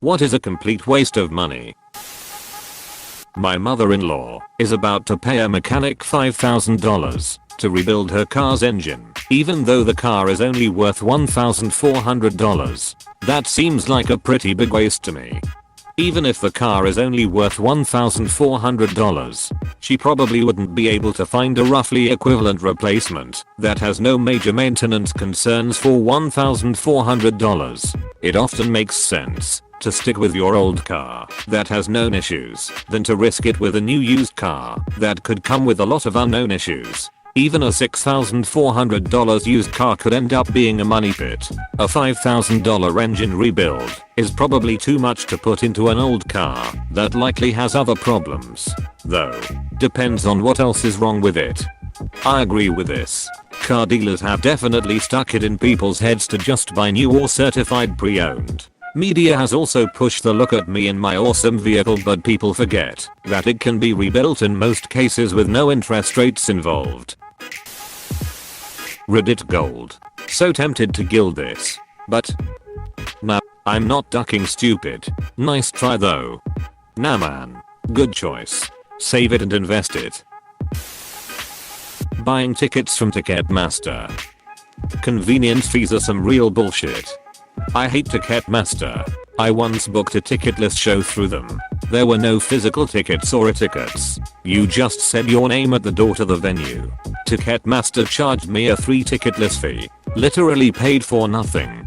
What is a complete waste of money? My mother-in-law is about to pay a mechanic $5,000 to rebuild her car's engine, even though the car is only worth $1,400. That seems like a pretty big waste to me. Even if the car is only worth $1,400, she probably wouldn't be able to find a roughly equivalent replacement that has no major maintenance concerns for $1,400. It often makes sense to stick with your old car that has known issues than to risk it with a new used car that could come with a lot of unknown issues. Even a $6,400 used car could end up being a money pit. A $5,000 engine rebuild is probably too much to put into an old car that likely has other problems. Though, depends on what else is wrong with it. I agree with this. Car dealers have definitely stuck it in people's heads to just buy new or certified pre-owned. Media has also pushed the look at me in my awesome vehicle, but people forget that it can be rebuilt in most cases with no interest rates involved. Reddit gold. So tempted to gild this, but nah, I'm not ducking stupid. Nice try though. Nah man, good choice. Save it and invest it. Buying tickets from Ticketmaster. Convenience fees are some real bullshit. I hate Ticketmaster. I once booked a ticketless show through them. There were no physical tickets or tickets. You just said your name at the door to the venue. Ticketmaster charged me a free ticketless fee. Literally paid for nothing.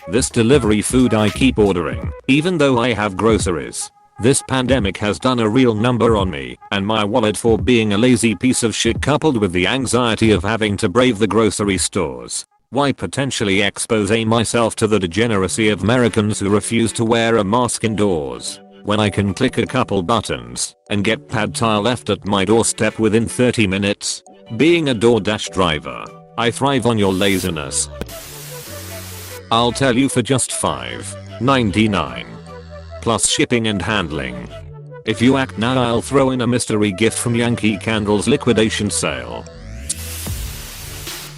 This delivery food I keep ordering, even though I have groceries. This pandemic has done a real number on me and my wallet for being a lazy piece of shit, coupled with the anxiety of having to brave the grocery stores. Why potentially expose myself to the degeneracy of Americans who refuse to wear a mask indoors, when I can click a couple buttons and get pad thai left at my doorstep within 30 minutes? Being a DoorDash driver, I thrive on your laziness. I'll tell you for just $5.99. Plus shipping and handling. If you act now, I'll throw in a mystery gift from Yankee Candle's liquidation sale.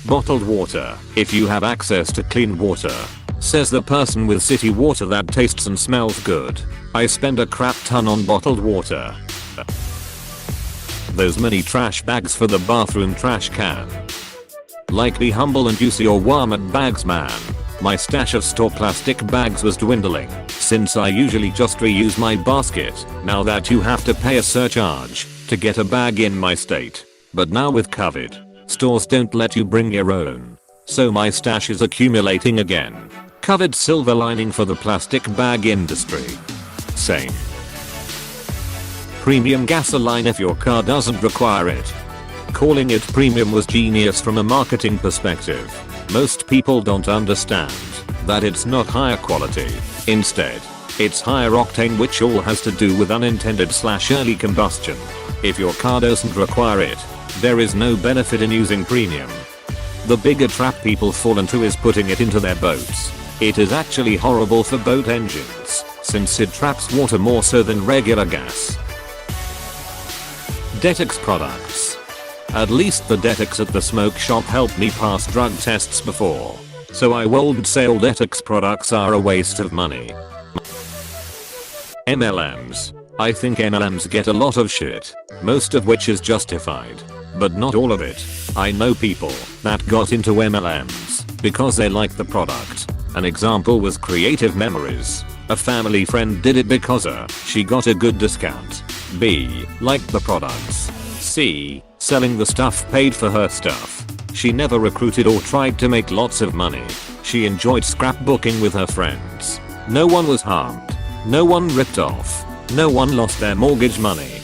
Bottled water, if you have access to clean water. Says the person with city water that tastes and smells good. I spend a crap ton on bottled water. Those mini trash bags for the bathroom trash can. Like be humble and use your Walmart bags, man. My stash of store plastic bags was dwindling since I usually just reuse my basket, now that you have to pay a surcharge to get a bag in my state. But now with COVID, stores don't let you bring your own. So my stash is accumulating again. COVID silver lining for the plastic bag industry. Same. Premium gasoline if your car doesn't require it. Calling it premium was genius from a marketing perspective. Most people don't understand that it's not higher quality. Instead, it's higher octane, which all has to do with unintended/early combustion. If your car doesn't require it, there is no benefit in using premium. The bigger trap people fall into is putting it into their boats. It is actually horrible for boat engines, since it traps water more so than regular gas. Detox products. At least the detox at the smoke shop helped me pass drug tests before, so I won't say all detox products are a waste of money. MLMs. I think MLMs get a lot of shit, most of which is justified, but not all of it. I know people that got into MLMs because they like the product. An example was Creative Memories. A family friend did it because she got a good discount. B. Liked the products. C. Selling the stuff paid for her stuff. She never recruited or tried to make lots of money. She enjoyed scrapbooking with her friends. No one was harmed. No one ripped off. No one lost their mortgage money.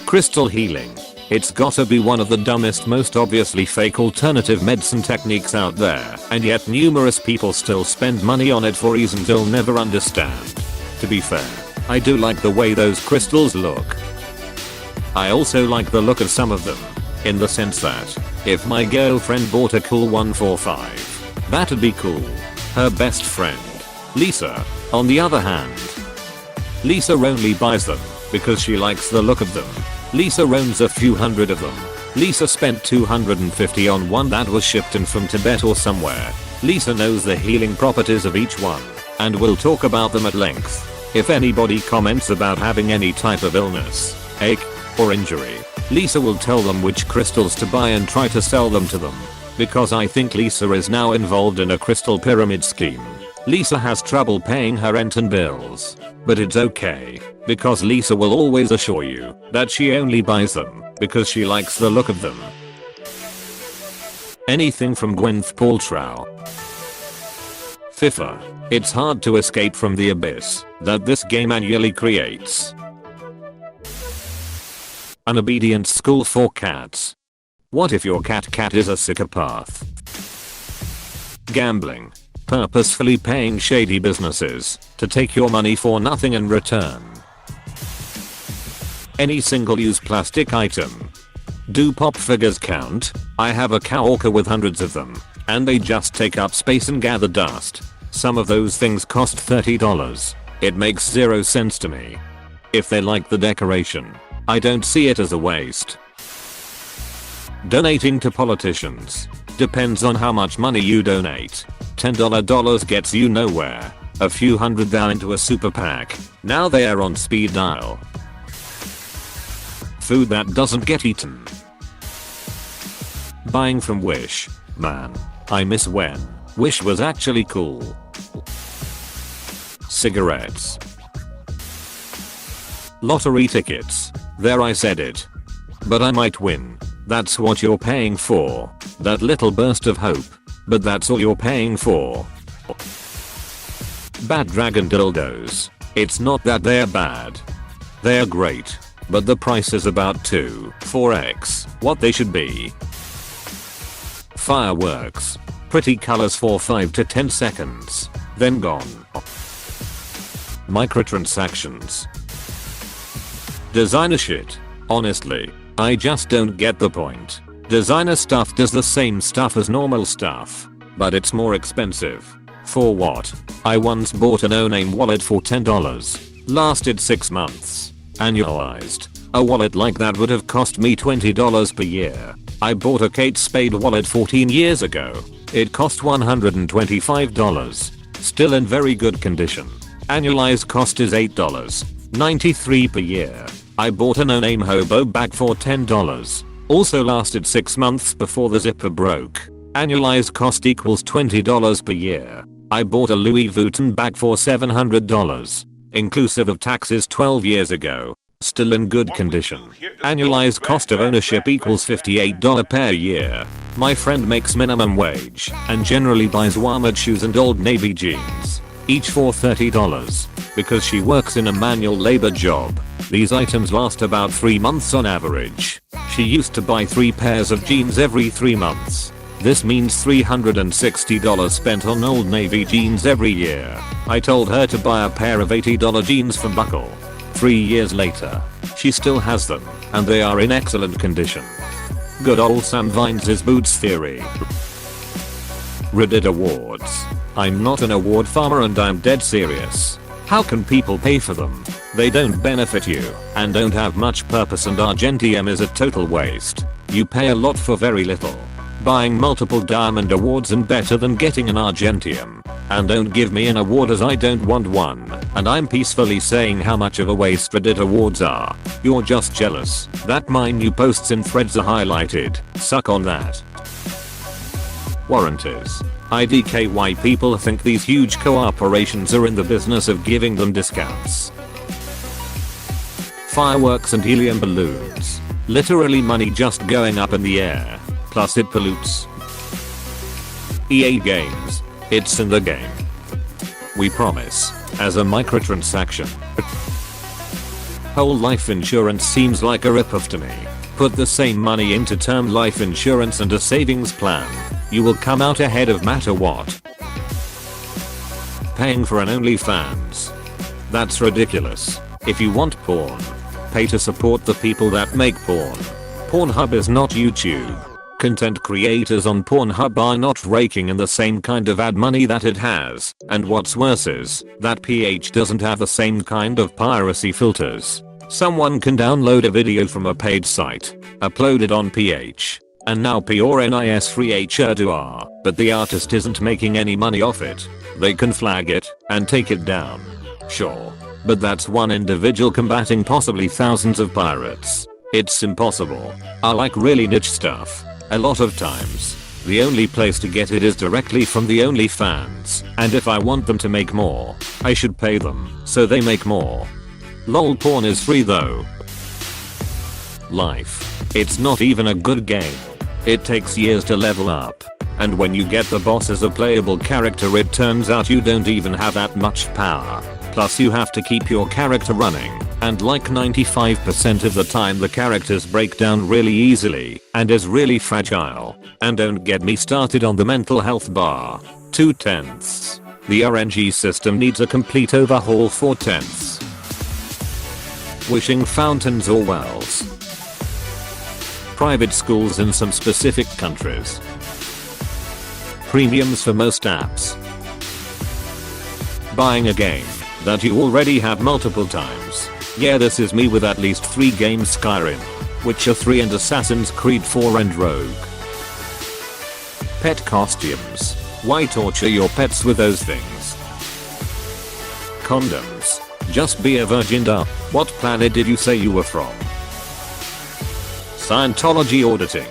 Crystal healing. It's gotta be one of the dumbest, most obviously fake alternative medicine techniques out there, and yet numerous people still spend money on it for reasons they'll never understand. To be fair, I do like the way those crystals look. I also like the look of some of them, in the sense that, if my girlfriend bought a cool 145, that'd be cool. Her best friend, Lisa, on the other hand, Lisa only buys them because she likes the look of them. Lisa owns a few hundred of them. Lisa spent $250 on one that was shipped in from Tibet or somewhere. Lisa knows the healing properties of each one and will talk about them at length. If anybody comments about having any type of illness, ache, or injury, Lisa will tell them which crystals to buy and try to sell them to them. Because I think Lisa is now involved in a crystal pyramid scheme. Lisa has trouble paying her rent and bills. But it's okay, because Lisa will always assure you that she only buys them because she likes the look of them. Anything from Gwyneth Paltrow. FIFA. It's hard to escape from the abyss that this game annually creates. An obedient school for cats. What if your cat is a psychopath? Gambling. Purposefully paying shady businesses to take your money for nothing in return. Any single-use plastic item. Do pop figures count? I have a cow orca with hundreds of them, and they just take up space and gather dust. Some of those things cost $30. It makes 0 sense to me. If they like the decoration, I don't see it as a waste. Donating to politicians. Depends on how much money you donate. $10 gets you nowhere. A few hundred down into a super PAC. Now they are on speed dial. Food that doesn't get eaten. Buying from Wish. Man, I miss when Wish was actually cool. Cigarettes. Lottery tickets. There, I said it. But I might win. That's what you're paying for. That little burst of hope. But that's all you're paying for. Bad dragon dildos. It's not that they're bad. They're great. But the price is about 4x what they should be. Fireworks. Pretty colors for 5 to 10 seconds. Then gone. Microtransactions. Designer shit. Honestly, I just don't get the point. Designer stuff does the same stuff as normal stuff, but it's more expensive. For what? I once bought a no-name wallet for $10. Lasted 6 months. Annualized. A wallet like that would have cost me $20 per year. I bought a Kate Spade wallet 14 years ago. It cost $125. Still in very good condition. Annualized cost is $8.93 per year. I bought a no-name hobo bag for $10. Also lasted 6 months before the zipper broke. Annualized cost equals $20 per year. I bought a Louis Vuitton bag for $700. Inclusive of taxes 12 years ago. Still in good condition. Annualized cost of ownership equals $58 per year. My friend makes minimum wage and generally buys Walmart shoes and Old Navy jeans. Each for $30. Because she works in a manual labor job. These items last about 3 months on average. She used to buy 3 pairs of jeans every 3 months. This means $360 spent on Old Navy jeans every year. I told her to buy a pair of $80 jeans from Buckle. 3 years later, she still has them, and they are in excellent condition. Good old Sam Vines' boots theory. Reddit awards. I'm not an award farmer and I'm dead serious. How can people pay for them? They don't benefit you, and don't have much purpose, and Argentium is a total waste. You pay a lot for very little. Buying multiple diamond awards and better than getting an Argentium. And don't give me an award as I don't want one. And I'm peacefully saying how much of a waste Reddit awards are. You're just jealous that my new posts in threads are highlighted. Suck on that. Warranties. IDKY people think these huge corporations are in the business of giving them discounts. Fireworks and helium balloons. Literally money just going up in the air. Plus it pollutes. EA Games. It's in the game. We promise. As a microtransaction. Whole life insurance seems like a ripoff to me. Put the same money into term life insurance and a savings plan. You will come out ahead of matter what. Paying for an OnlyFans. That's ridiculous. If you want porn, pay to support the people that make porn. Pornhub is not YouTube. Content creators on Pornhub are not raking in the same kind of ad money that it has, and what's worse is that PH doesn't have the same kind of piracy filters. Someone can download a video from a paid site, upload it on PH, And now pure NIS free HRDR, but the artist isn't making any money off it. They can flag it and take it down. Sure. But that's one individual combating possibly thousands of pirates. It's impossible. I like really niche stuff. A lot of times, the only place to get it is directly from the OnlyFans, and if I want them to make more, I should pay them so they make more. Lol, porn is free though. Life. It's not even a good game. It takes years to level up. And when you get the boss as a playable character, it turns out you don't even have that much power. Plus you have to keep your character running, and like 95% of the time the characters break down really easily and is really fragile. And don't get me started on the mental health bar. 2/10. The RNG system needs a complete overhaul. 4/10. Wishing fountains or wells. Private schools in some specific countries. Premiums for most apps. Buying a game that you already have multiple times. Yeah, this is me with at least 3 games: Skyrim, Witcher 3 and Assassin's Creed 4 and Rogue. Pet costumes. Why torture your pets with those things? Condoms. Just be a virgin. What planet did you say you were from? Scientology auditing.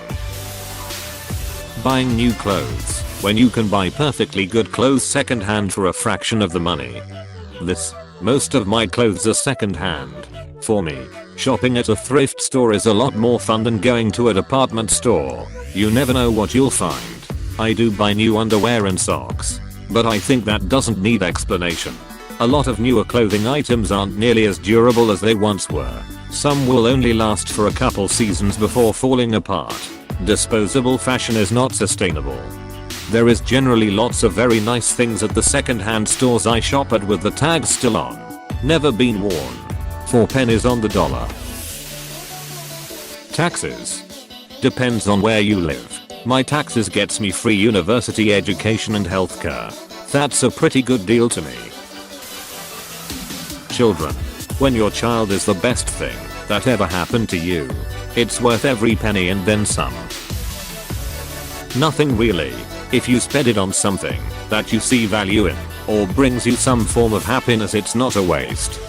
Buying new clothes when you can buy perfectly good clothes secondhand for a fraction of the money. Most of my clothes are secondhand. For me, shopping at a thrift store is a lot more fun than going to a department store. You never know what you'll find. I do buy new underwear and socks, but I think that doesn't need explanation. A lot of newer clothing items aren't nearly as durable as they once were. Some will only last for a couple seasons before falling apart. Disposable fashion is not sustainable. There is generally lots of very nice things at the second-hand stores I shop at with the tags still on. Never been worn. 4 pennies on the dollar. Taxes. Depends on where you live. My taxes gets me free university education and healthcare. That's a pretty good deal to me. Children. When your child is the best thing that ever happened to you, it's worth every penny and then some. Nothing really. If you spend it on something that you see value in, or brings you some form of happiness, it's not a waste.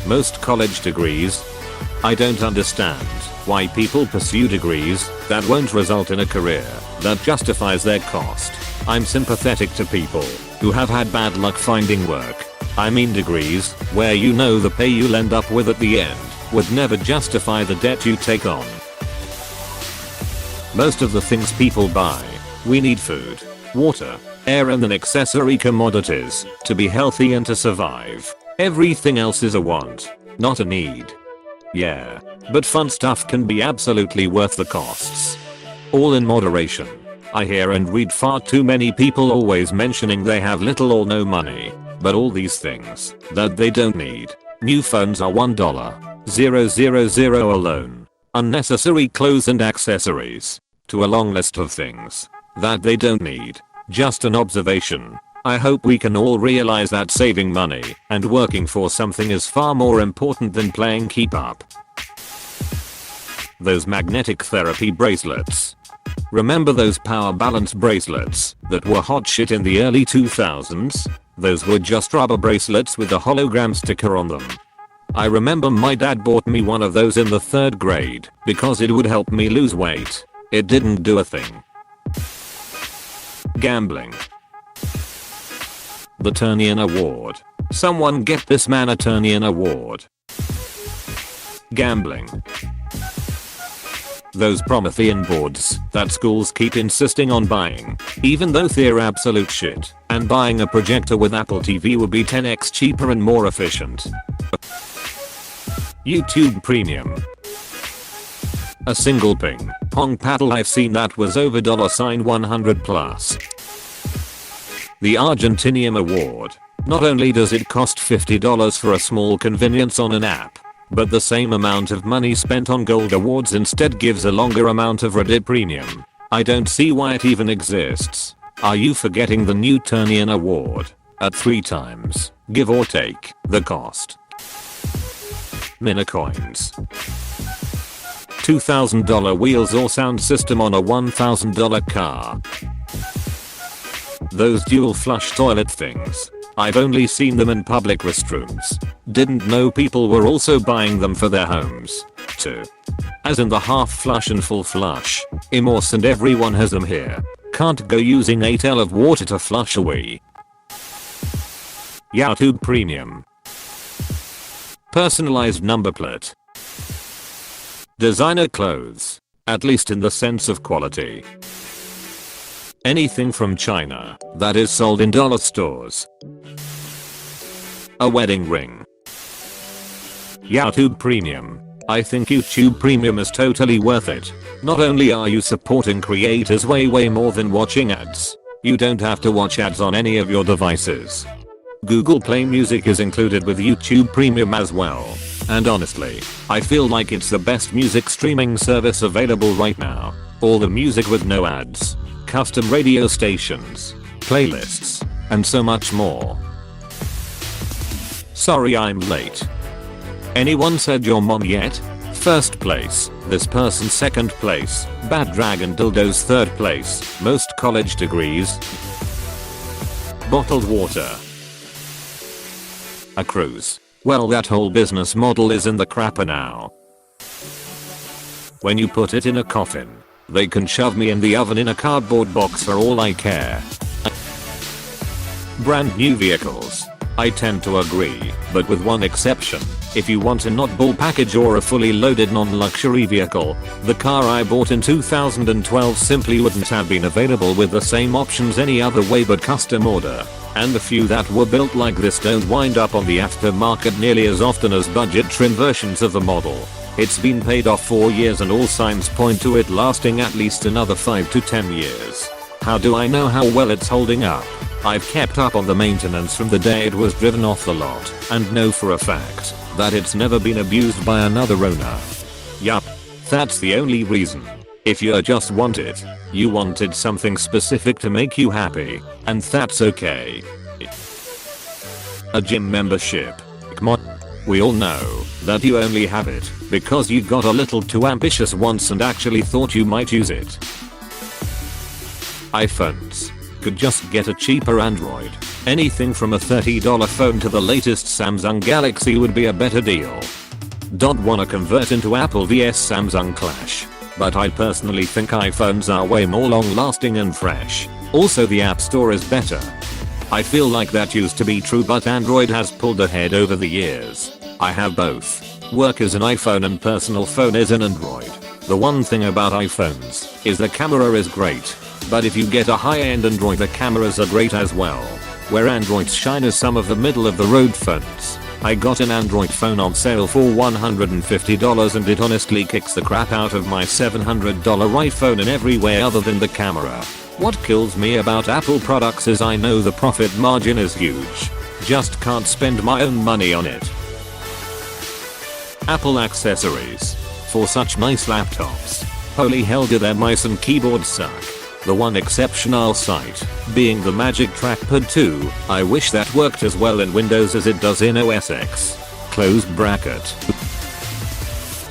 Most college degrees. I don't understand why people pursue degrees that won't result in a career that justifies their cost. I'm sympathetic to people who have had bad luck finding work. I mean degrees where you know the pay you'll end up with at the end would never justify the debt you take on. Most of the things people buy, we need food, water, air and then accessory commodities to be healthy and to survive. Everything else is a want, not a need. Yeah, but fun stuff can be absolutely worth the costs. All in moderation. I hear and read far too many people always mentioning they have little or no money, but all these things that they don't need. New phones are $1,000 alone. Unnecessary clothes and accessories, to a long list of things that they don't need. Just an observation. I hope we can all realize that saving money and working for something is far more important than playing keep up. Those magnetic therapy bracelets. Remember those power balance bracelets that were hot shit in the early 2000s? Those were just rubber bracelets with a hologram sticker on them. I remember my dad bought me one of those in the 3rd grade because it would help me lose weight. It didn't do a thing. Gambling. The Turnian Award. Someone get this man a Turnian Award. Gambling. Those Promethean boards that schools keep insisting on buying, even though they're absolute shit, and buying a projector with Apple TV would be 10x cheaper and more efficient. YouTube Premium. A single ping pong paddle I've seen that was over $100 plus. The Argentinian Award. Not only does it cost $50 for a small convenience on an app, but the same amount of money spent on gold awards instead gives a longer amount of Reddit Premium. I don't see why it even exists. Are you forgetting the new Turnian Award? At 3 times, give or take, the cost. Minicoins. $2,000 wheels or sound system on a $1,000 car. Those dual flush toilet things. I've only seen them in public restrooms. Didn't know people were also buying them for their homes too. As in the half flush and full flush. Immorse and everyone has them here. Can't go using 8L of water to flush a wee. YouTube Premium. Personalized number plate. Designer clothes. At least in the sense of quality. Anything from China that is sold in dollar stores. A wedding ring. YouTube Premium. I think YouTube Premium is totally worth it. Not only are you supporting creators way more than watching ads. You don't have to watch ads on any of your devices. Google Play Music is included with YouTube Premium as well. And honestly, I feel like it's the best music streaming service available right now. All the music with no ads, custom radio stations, playlists, and so much more. Sorry I'm late. Anyone said your mom yet? First place, this person second place, Bad Dragon Dildos third place, most college degrees. Bottled water. A cruise. Well, that whole business model is in the crapper now. When you put it in a coffin, they can shove me in the oven in a cardboard box for all I care. Brand new vehicles. I tend to agree, but with one exception. If you want a not-bull package or a fully loaded non-luxury vehicle, the car I bought in 2012 simply wouldn't have been available with the same options any other way but custom order. And the few that were built like this don't wind up on the aftermarket nearly as often as budget trim versions of the model. It's been paid off 4 years and all signs point to it lasting at least another 5 to 10 years. How do I know how well it's holding up? I've kept up on the maintenance from the day it was driven off the lot, and know for a fact that it's never been abused by another owner. Yup. That's the only reason. If you just want it, you wanted something specific to make you happy, and that's okay. A gym membership. Come on. We all know that you only have it because you got a little too ambitious once and actually thought you might use it. iPhones. Could just get a cheaper Android. Anything from a $30 phone to the latest Samsung Galaxy would be a better deal. Don't wanna convert into Apple vs Samsung clash. But I personally think iPhones are way more long lasting and fresh. Also the App Store is better. I feel like that used to be true but Android has pulled ahead over the years. I have both. Work is an iPhone and personal phone is an Android. The one thing about iPhones is the camera is great. But if you get a high-end Android the cameras are great as well. Where Androids shine is some of the middle of the road phones. I got an Android phone on sale for $150 and it honestly kicks the crap out of my $700 iPhone in every way other than the camera. What kills me about Apple products is I know the profit margin is huge. Just can't spend my own money on it. Apple accessories. For such nice laptops. Holy hell do their mice and keyboards suck. The one exception I'll cite being the Magic Trackpad 2. I wish that worked as well in Windows as it does in OS X. Close bracket.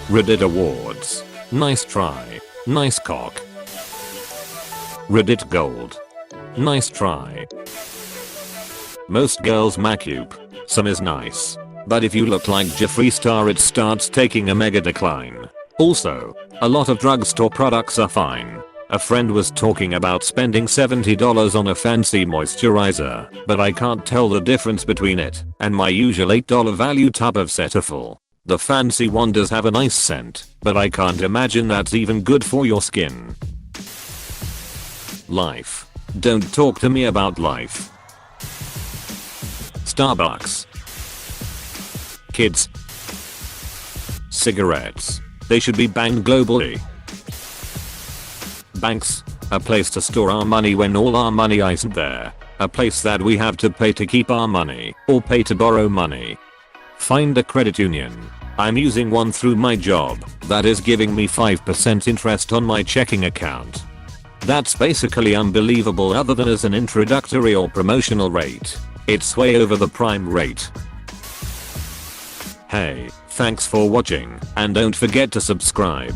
Reddit awards. Nice try. Nice cock. Reddit gold. Nice try. Most girls macup. Some is nice. But if you look like Jeffree Star it starts taking a mega decline. Also, a lot of drugstore products are fine. A friend was talking about spending $70 on a fancy moisturizer, but I can't tell the difference between it and my usual $8 value tub of Cetaphil. The fancy one does have a nice scent, but I can't imagine that's even good for your skin. Life. Don't talk to me about life. Starbucks. Kids. Cigarettes. They should be banned globally. Banks. A place to store our money when all our money isn't there. A place that we have to pay to keep our money or pay to borrow money. Find a credit union. I'm using one through my job that is giving me 5% interest on my checking account. That's basically unbelievable other than as an introductory or promotional rate. It's way over the prime rate. Hey, thanks for watching and don't forget to subscribe.